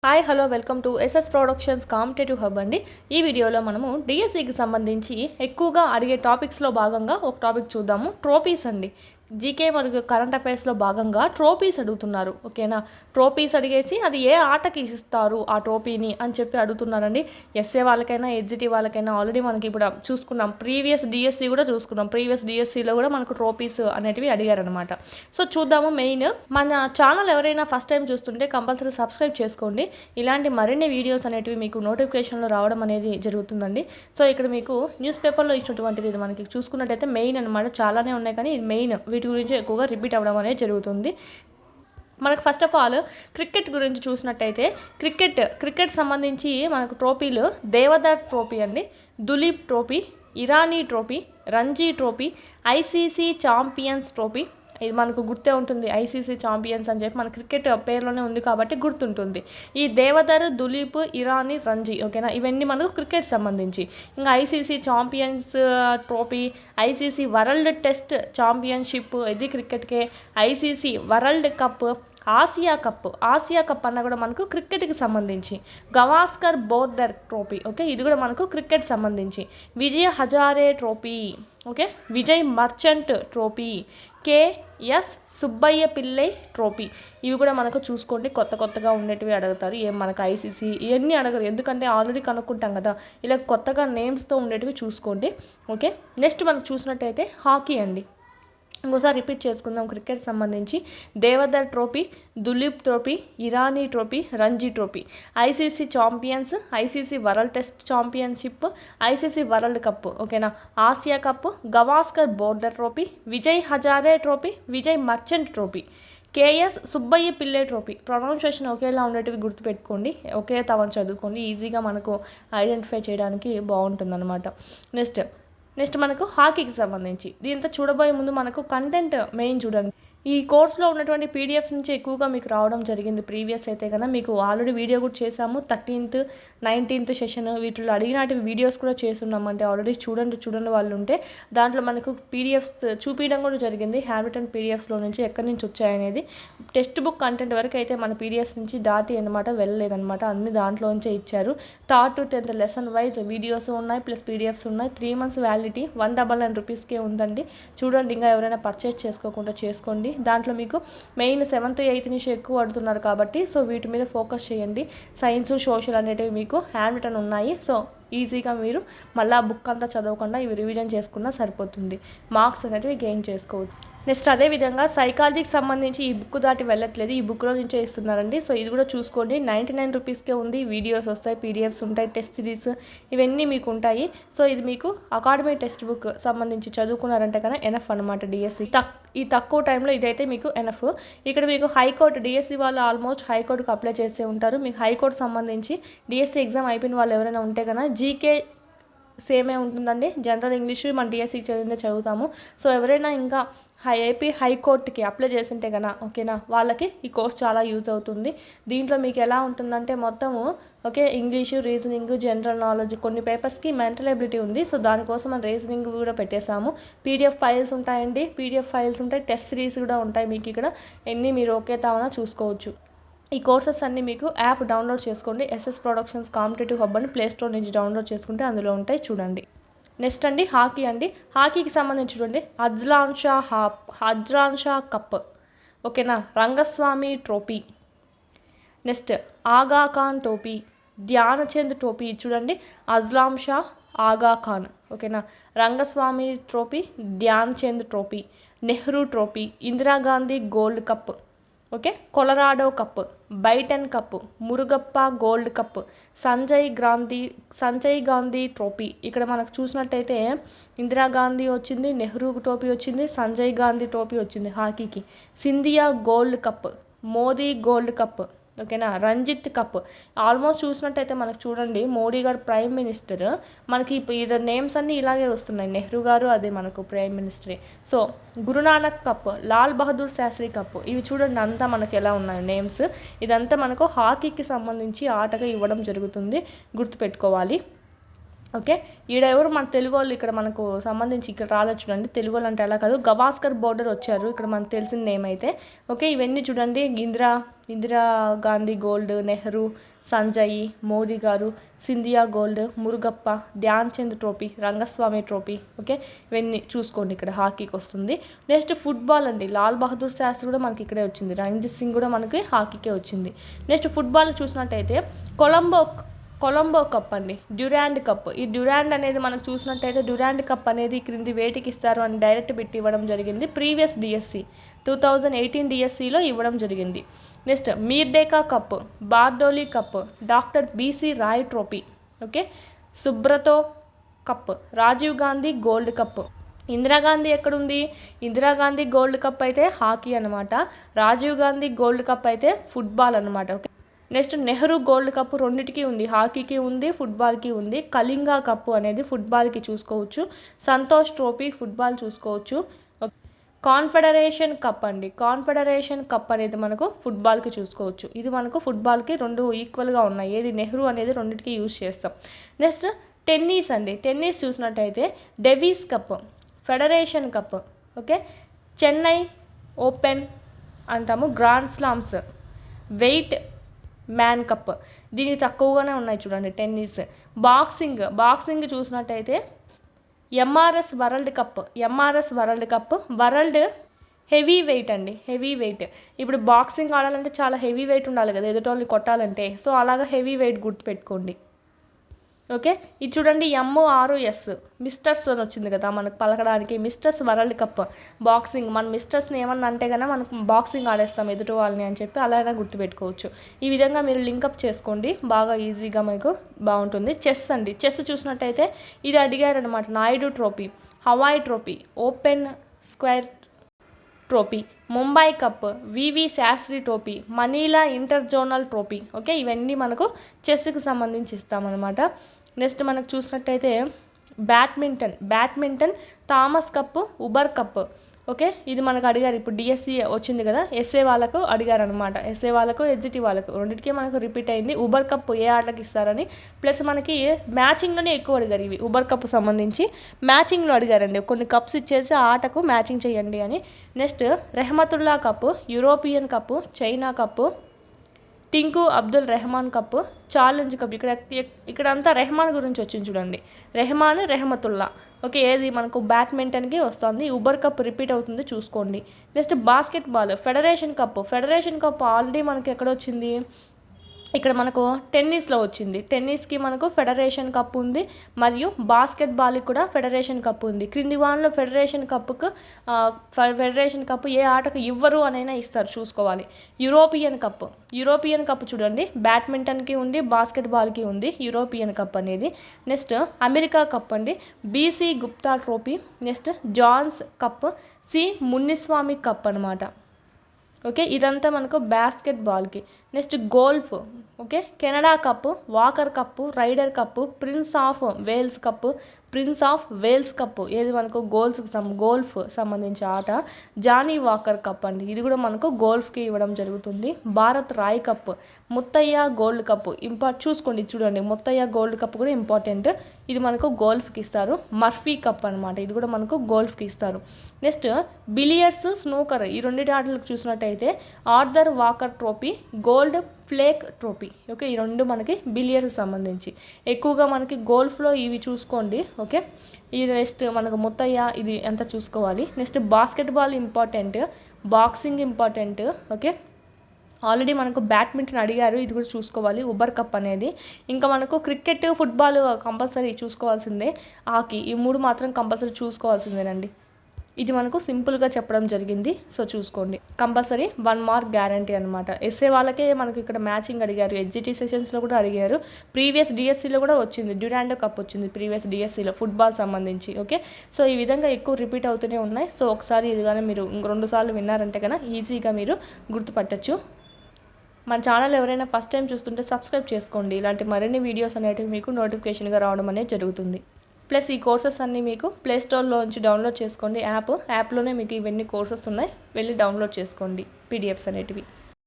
Hi hello welcome to SS Productions Competitive Hub అండి. ఈ వీడియోలో మనము డిఎస్సికి సంబంధించి ఎక్కువగా అడిగే టాపిక్స్లో భాగంగా ఒక టాపిక్ చూద్దాము. ట్రోఫీస్ అండి. జీకే మరియు కరెంట్ అఫైర్స్లో భాగంగా ట్రోఫీస్ అడుగుతున్నారు. ఓకేనా, ట్రోఫీస్ అడిగేసి అది ఏ ఆటకి ఇస్తారు ఆ ట్రోఫీని అని చెప్పి అడుగుతున్నారండి. ఎస్ఏ వాళ్ళకైనా ఎస్జిటి వాళ్ళకైనా ఆల్రెడీ మనకి ఇప్పుడు చూసుకున్నాం. ప్రీవియస్ డిఎస్సి కూడా చూసుకున్నాం. ప్రీవియస్ డిఎస్సిలో కూడా మనకు ట్రోఫీస్ అనేటివి అడిగారనమాట. సో చూద్దాము. మెయిన్ మన ఛానల్ ఎవరైనా ఫస్ట్ టైం చూస్తుంటే కంపల్సరీ సబ్స్క్రైబ్ చేసుకోండి. ఇలాంటి మరిన్ని వీడియోస్ అనేటివి మీకు నోటిఫికేషన్లో రావడం అనేది జరుగుతుందండి. సో ఇక్కడ మీకు న్యూస్ పేపర్లో ఇచ్చినటువంటిది ఇది మనకి చూసుకున్నట్టయితే మెయిన్ అనమాట. చాలానే ఉన్నాయి కానీ ఇది మెయిన్, వీటి గురించి ఎక్కువగా రిపీట్ అవ్వడం అనేది జరుగుతుంది. మనకు ఫస్ట్ ఆఫ్ ఆల్ క్రికెట్ గురించి చూసినట్టయితే క్రికెట్ సంబంధించి మనకు ట్రోఫీలు దేవదర్ ట్రోఫీ అండి, Duleep trophy, Irani trophy, Ranji trophy, ICC champions trophy. ఇది మనకు గుర్తే ఉంటుంది, ఐసీసీ ఛాంపియన్స్ అని చెప్పి మన క్రికెట్ పేరులోనే ఉంది కాబట్టి గుర్తుంటుంది. ఈ దేవదర్, దులీప్, ఇరానీ, రంజీ. ఓకేనా, ఇవన్నీ మనకు క్రికెట్ సంబంధించి. ఇంకా ICC champions trophy, ICC world test championship ఇది క్రికెట్కే, ICC world cup, Asia cup అన్న కూడా మనకు క్రికెట్కి సంబంధించి. గవాస్కర్ బోర్డర్ ట్రోఫీ, ఓకే, ఇది కూడా మనకు క్రికెట్ సంబంధించి. Vijay Hazare trophy, okay, Vijay Merchant trophy, K S Subbiah Pillai trophy. ఇవి కూడా మనకు చూసుకోండి, కొత్తగా ఉండేటివి అడుగుతారు. ఏం మనకు ఐసీసీ ఇవన్నీ అడగరు, ఎందుకంటే ఆల్రెడీ కనుక్కుంటాం కదా. ఇలా కొత్తగా నేమ్స్తో ఉండేటివి చూసుకోండి. ఓకే, నెక్స్ట్ మనకు చూసినట్టయితే హాకీ అండి. ఇంకోసారి రిపీట్ చేసుకుందాం. క్రికెట్ సంబంధించి Deodhar trophy, Duleep trophy, Irani trophy, Ranji trophy, ICC champions, ICC world test championship, ICC world cup, ఓకేనా, Asia cup, Gavaskar Border trophy, Vijay Hazare trophy, Vijay Merchant trophy, K S Subbiah Pillai trophy. Pronunciation ఒకేలా ఉండేటివి గుర్తుపెట్టుకోండి, ఒకే తవని చదువుకోండి, ఈజీగా మనకు ఐడెంటిఫై చేయడానికి బాగుంటుందన్నమాట. నెక్స్ట్ మనకు హాకీకి సంబంధించి దీంతో చూడబోయే ముందు మనకు కంటెంట్ మెయిన్ చూడండి. ఈ కోర్స్లో ఉన్నటువంటి పీడిఎఫ్స్ నుంచి ఎక్కువగా మీకు రావడం జరిగింది. ప్రీవియస్ అయితే కన్నా మీకు ఆల్రెడీ వీడియో కూడా చేసాము. 13th 19th సెషన్ వీటిలో అడిగినటి వీడియోస్ కూడా చేస్తున్నామంటే ఆల్రెడీ చూడండి వాళ్ళు ఉంటే దాంట్లో మనకు పీడిఎఫ్స్ చూపించడం కూడా జరిగింది. హ్యాండ్ రిటన్ పీడిఎఫ్స్లో నుంచి ఎక్కడి నుంచి వచ్చాయనేది. టెక్స్ట్ బుక్ కంటెంట్ వరకు అయితే మన పీడిఎఫ్స్ నుంచి దాటి అనమాట వెళ్ళలేదన్నమాట, అన్ని దాంట్లోంచే ఇచ్చారు. Third to 10th lesson wise videos ఉన్నాయి, ప్లస్ పీడిఎఫ్స్ ఉన్నాయి. 3 months వ్యాలిడిటీ, 199 రూపీస్కే ఉందండి. చూడండి, ఇంకా ఎవరైనా పర్చేస్ చేసుకోకుండా చేసుకోండి. దాంట్లో మీకు మెయిన్ 7th 8th నుంచి ఎక్కువ అడుగుతున్నారు కాబట్టి సో వీటి మీద ఫోకస్ చేయండి. సైన్స్, సోషల్ అనేటివి మీకు హ్యాండ్ రిటన్ ఉన్నాయి. సో ఈజీగా మీరు మళ్ళీ బుక్ అంతా చదవకుండా ఇవి రివిజన్ చేసుకున్నా సరిపోతుంది. మార్క్స్ అనేటివి గెయిన్ చేసుకోవచ్చు. నెక్స్ట్ అదేవిధంగా సైకాలజీకి సంబంధించి ఈ బుక్ దాటి వెళ్ళట్లేదు, ఈ బుక్లో నుంచే ఇస్తున్నారండి. సో ఇది కూడా చూసుకోండి. 99 రూపీస్కే ఉంది. వీడియోస్ వస్తాయి, పీడిఎఫ్స్ ఉంటాయి, టెస్ట్ సిరీస్ ఇవన్నీ మీకు ఉంటాయి. సో ఇది మీకు అకాడమీ టెక్స్ట్ బుక్ సంబంధించి చదువుకున్నారంటే కన్నా ఎనఫ్ అనమాట. డిఎస్సి ఈ తక్కువ టైంలో ఇదైతే మీకు ఎనఫ్. ఇక్కడ మీకు హైకోర్టు డిఎస్సి వాళ్ళు ఆల్మోస్ట్ హైకోర్టుకు అప్లై చేసే ఉంటారు. మీకు హైకోర్టు సంబంధించి డిఎస్సి ఎగ్జామ్ అయిపోయిన వాళ్ళు ఎవరైనా ఉంటే కన్నా జీకే సేమే ఉంటుందండి. జనరల్ ఇంగ్లీష్ మన డిఎస్సికి చదువుతాము. సో ఎవరైనా ఇంకా ఏపీ హైకోర్టుకి అప్లై చేసింటే కన్నా ఓకేనా, వాళ్ళకి ఈ కోర్స్ చాలా యూజ్ అవుతుంది. దీంట్లో మీకు ఎలా ఉంటుందంటే మొత్తము okay, English, reasoning, general knowledge, కొన్ని పేపర్స్కి మెంటల్ ఎబిలిటీ ఉంది. సో దానికోసం మనం రీజనింగ్ కూడా పెట్టేసాము. పీడిఎఫ్ ఫైల్స్ ఉంటాయండి, పీడిఎఫ్ ఫైల్స్ ఉంటాయి, టెస్ట్ సిరీస్ కూడా ఉంటాయి. మీకు ఇక్కడ ఎన్ని మీరు ఒకే తావన చూసుకోవచ్చు. ఈ కోర్సెస్ అన్నీ మీకు యాప్ డౌన్లోడ్ చేసుకోండి. ఎస్ఎస్ ప్రొడక్షన్స్ కాంపిటేటివ్ హబ్ అని ప్లేస్టోర్ నుంచి డౌన్లోడ్ చేసుకుంటే అందులో ఉంటాయి, చూడండి. నెక్స్ట్ అండి హాకీ అండి. హాకీకి సంబంధించి చూడండి, అజ్లాన్ షా కప్, ఓకేనా, రంగస్వామి ట్రోఫీ, నెక్స్ట్ ఆగా ఖాన్ ట్రోఫీ, ధ్యానచంద్ ట్రోఫీ. చూడండి, అజ్లాం షా, ఆగా ఖాన్, ఓకేనా, Rangaswami trophy, Dhyan Chand trophy, Nehru trophy, Indira Gandhi gold cup, okay, Colorado cup, Beighton cup, Murugappa gold cup, Sanjay Gandhi trophy. ఇక్కడ మనకు చూసినట్టయితే ఇందిరాగాంధీ వచ్చింది, నెహ్రూ ట్రోఫీ వచ్చింది, సంజయ్ గాంధీ ట్రోఫీ వచ్చింది హాకీకి. Scindia gold cup, Modi gold cup, ఓకేనా, రంజిత్ కప్. ఆల్మోస్ట్ చూసినట్టయితే మనకు చూడండి, మోడీ గారు ప్రైమ్ మినిస్టర్, మనకి ఇప్పుడు నేమ్స్ అన్నీ ఇలాగే వస్తున్నాయి. నెహ్రూ గారు అదే మనకు ప్రైమ్ మినిస్టరే. So Guru Nanak cup, Lal Bahadur Shastri cup, ఇవి చూడండి అంతా మనకి ఎలా ఉన్నాయి నేమ్స్. ఇదంతా మనకు హాకీకి సంబంధించి ఆటగా ఇవ్వడం జరుగుతుంది, గుర్తుపెట్టుకోవాలి. ఓకే, ఈడ ఎవరు మన తెలుగు వాళ్ళు ఇక్కడ మనకు సంబంధించి ఇక్కడ రాలేదు చూడండి. తెలుగు వాళ్ళు అంటే అలా కాదు, గవాస్కర్ బోర్డర్ వచ్చారు ఇక్కడ మనకు తెలిసిన నేమ్ అయితే. ఓకే, ఇవన్నీ చూడండి, ఇందిరా గాంధీ గోల్డ్, నెహ్రూ, సంజయ్, మోదీ గారు, Scindia gold, Murugappa, Dhyan Chand trophy, Rangaswamy trophy. Okay, ఇవన్నీ చూసుకోండి, ఇక్కడ హాకీకి వస్తుంది. నెక్స్ట్ ఫుట్బాల్ అండి, లాల్ బహదూర్ శాస్త్రి కూడా మనకి ఇక్కడే వచ్చింది, రంజిత్ సింగ్ కూడా మనకి హాకీకే వచ్చింది. నెక్స్ట్ ఫుట్బాల్ చూసినట్టయితే కొలంబో కప్ అండి, డ్యూరాండ్ కప్. ఈ డ్యూరాండ్ అనేది మనకు చూసినట్టయితే డ్యూరాండ్ కప్ అనేది క్రింది వేటికి ఇస్తారు అని డైరెక్ట్ పెట్టి ఇవ్వడం జరిగింది. ప్రీవియస్ డిఎస్సి 2018 డిఎస్సిలో ఇవ్వడం జరిగింది. Next Merdeka cup, Bardoli cup, doctor B C Roy trophy. Okay, Subroto cup, Rajiv Gandhi gold cup. Indira Gandhi ఎక్కడుంది? ఇందిరాగాంధీ గోల్డ్ కప్ అయితే హాకీ అనమాట, రాజీవ్ గాంధీ గోల్డ్ కప్ అయితే ఫుట్బాల్ అనమాట. Okay, next Nehru gold cup రెండింటికి ఉంది, హాకీకి ఉంది, ఫుట్బాల్కి ఉంది. కళింగా కప్పు అనేది ఫుట్బాల్కి చూసుకోవచ్చు. సంతోష్ ట్రోఫీ ఫుట్బాల్ చూసుకోవచ్చు. కాన్ఫెడరేషన్ కప్ అండి, కాన్ఫెడరేషన్ కప్ అనేది మనకు ఫుట్బాల్కి చూసుకోవచ్చు. ఇది మనకు ఫుట్బాల్కి రెండు ఈక్వల్గా ఉన్నాయి, ఏది నెహ్రూ అనేది రెండింటికి యూజ్ చేస్తాం. నెక్స్ట్ టెన్నిస్ అండి, టెన్నిస్ చూసినట్టయితే Davis cup, federation cup. Okay, Chennai open అంటాము, grand slams, Wightman cup. దీనికి తక్కువగానే ఉన్నాయి చూడండి టెన్నిస్. బాక్సింగ్ చూసినట్టయితే M R S world cup, world heavy weight అండి, హెవీ వెయిట్. ఇప్పుడు బాక్సింగ్ ఆడాలంటే చాలా హెవీ వెయిట్ ఉండాలి కదా ఎదుటోళ్ళని కొట్టాలంటే, సో అలాగా హెవీ వెయిట్ గుర్తుపెట్టుకోండి. ఓకే, ఇది చూడండి MRS మిస్టర్స్ అని వచ్చింది కదా మనకు పలకడానికి, మిస్టర్స్ వరల్డ్ కప్ బాక్సింగ్. మన మిస్టర్స్ని ఏమన్నా అంటే కన్నా మనకు బాక్సింగ్ ఆడేస్తాం ఎదుటి వాళ్ళని అని చెప్పి అలా అయినా గుర్తుపెట్టుకోవచ్చు. ఈ విధంగా మీరు లింకప్ చేసుకోండి, బాగా ఈజీగా మీకు బాగుంటుంది. చెస్ అండి, చెస్ చూసినట్టయితే ఇది అడిగారు అనమాట, Naidu trophy, Hawaii trophy, open square trophy, Mumbai cup, V V Shastri trophy, Manila inter zonal trophy. Okay, ఇవన్నీ మనకు చెస్కి సంబంధించి ఇస్తామన్నమాట. నెక్స్ట్ మనకు చూసినట్టయితే badminton Thomas cup, Uber cup. Okay, ఇది మనకు అడిగారు, ఇప్పుడు డిఎస్సి వచ్చింది కదా, ఎస్ఏ వాళ్ళకు అడిగారు అనమాట, ఎస్ఏ వాళ్ళకు ఎస్జిటి వాళ్ళకు రెండింటికి మనకు రిపీట్ అయింది. ఉబర్ కప్ ఏ ఆటలకు ఇస్తారని, ప్లస్ మనకి మ్యాచింగ్లోనే ఎక్కువ అడిగారు ఇవి, ఉబర్ కప్ సంబంధించి మ్యాచింగ్లో అడిగారండి, కొన్ని కప్స్ ఇచ్చేసి ఆ ఆటకు మ్యాచింగ్ చేయండి అని. Next Rahmatullah Cup, European Cup, China Cup, Tunku Abdul Rahman Cup, Challenge Cup. ఇక్కడ అంతా రెహమాన్ గురించి వచ్చింది చూడండి, రెహమతుల్లా. ఓకే, ఏది మనకు బ్యాడ్మింటన్కి వస్తుంది, ఉబర్ కప్ రిపీట్ అవుతుంది చూసుకోండి. Next basketball federation cup already మనకి ఎక్కడ వచ్చింది, ఇక్కడ మనకు టెన్నిస్లో వచ్చింది. టెన్నిస్కి మనకు ఫెడరేషన్ కప్ ఉంది, మరియు బాస్కెట్బాల్కి కూడా ఫెడరేషన్ కప్ ఉంది. క్రింది వాన్లో ఫెడరేషన్ కప్ ఏ ఆటకు ఇవ్వరు అనైనా ఇస్తారు చూసుకోవాలి. యూరోపియన్ కప్ చూడండి, బ్యాడ్మింటన్కి ఉంది, బాస్కెట్బాల్కి ఉంది యూరోపియన్ కప్ అనేది. నెక్స్ట్ అమెరికా కప్ అండి, B C Gupta trophy. Next Johns cup, C Munniswamy cup అనమాట. ఓకే, ఇదంతా మనకు బాస్కెట్బాల్కి. Next golf. Okay, Canada cup, Walker cup, Ryder cup, prince of Wales cup ఏది మనకు గోల్ఫ్ సంబంధించి ఆట. జానీ వాకర్ కప్ అండి, ఇది కూడా మనకు గోల్ఫ్కి ఇవ్వడం జరుగుతుంది. Bharat Rai Cup, Muthiah Gold Cup చూసుకోండి, చూడండి ముత్తయ్య గోల్డ్ కప్ కూడా ఇంపార్టెంట్, ఇది మనకు గోల్ఫ్కి ఇస్తారు. మర్ఫీ కప్ అనమాట, ఇది కూడా మనకు గోల్ఫ్కి ఇస్తారు. నెక్స్ట్ బిలియర్డ్స్, స్నూకర్, ఈ రెండింటి ఆటలకు చూసినట్టయితే Arthur walker trophy, gold flake trophy. Okay, ఈ రెండు మనకి బిలియర్స్ సంబంధించి. ఎక్కువగా మనకి గోల్ఫ్లో ఇవి చూసుకోండి. ఓకే, ఈ రెస్ట్ మనకు ముత్తయ్య ఇది ఎంత చూసుకోవాలి. Next basketball important, boxing important. Okay, already మనకు బ్యాడ్మింటన్ అడిగారు, ఇది కూడా చూసుకోవాలి, ఉబర్ కప్ అనేది. ఇంకా మనకు క్రికెట్, ఫుట్బాల్ కంపల్సరీ చూసుకోవాల్సిందే, హాకీ, ఈ మూడు మాత్రం కంపల్సరీ చూసుకోవాల్సిందేనండి. ఇది మనకు సింపుల్గా చెప్పడం జరిగింది, సో చూసుకోండి. కంపల్సరీ 1 మార్క్ గ్యారంటీ అనమాట. ఎస్ఏ వాళ్ళకే మనకు ఇక్కడ మ్యాచింగ్ అడిగారు, ఎస్జిటి సెషన్స్లో కూడా అడిగారు, ప్రీవియస్ డిఎస్సిలో కూడా వచ్చింది, డ్యూరాండ్ కప్ వచ్చింది ప్రీవియస్ డిఎస్సిలో ఫుట్బాల్ సంబంధించి. ఓకే, సో ఈ విధంగా ఎక్కువ రిపీట్ అవుతూనే ఉన్నాయి. సో ఒకసారి ఇది కానీ మీరు 2 సార్లు విన్నారంటే కన్నా ఈజీగా మీరు గుర్తుపట్టచ్చు. మన ఛానల్ ఎవరైనా ఫస్ట్ టైం చూస్తుంటే సబ్స్క్రైబ్ చేసుకోండి, ఇలాంటి మరిన్ని వీడియోస్ అనేటివి మీకు నోటిఫికేషన్గా రావడం అనేది జరుగుతుంది. ప్లస్ ఈ కోర్సెస్ అన్నీ మీకు ప్లేస్టోర్లోంచి డౌన్లోడ్ చేసుకోండి, యాప్లోనే మీకు ఇవన్నీ కోర్సెస్ ఉన్నాయి, వెళ్ళి డౌన్లోడ్ చేసుకోండి పీడిఎఫ్స్ అనేటివి.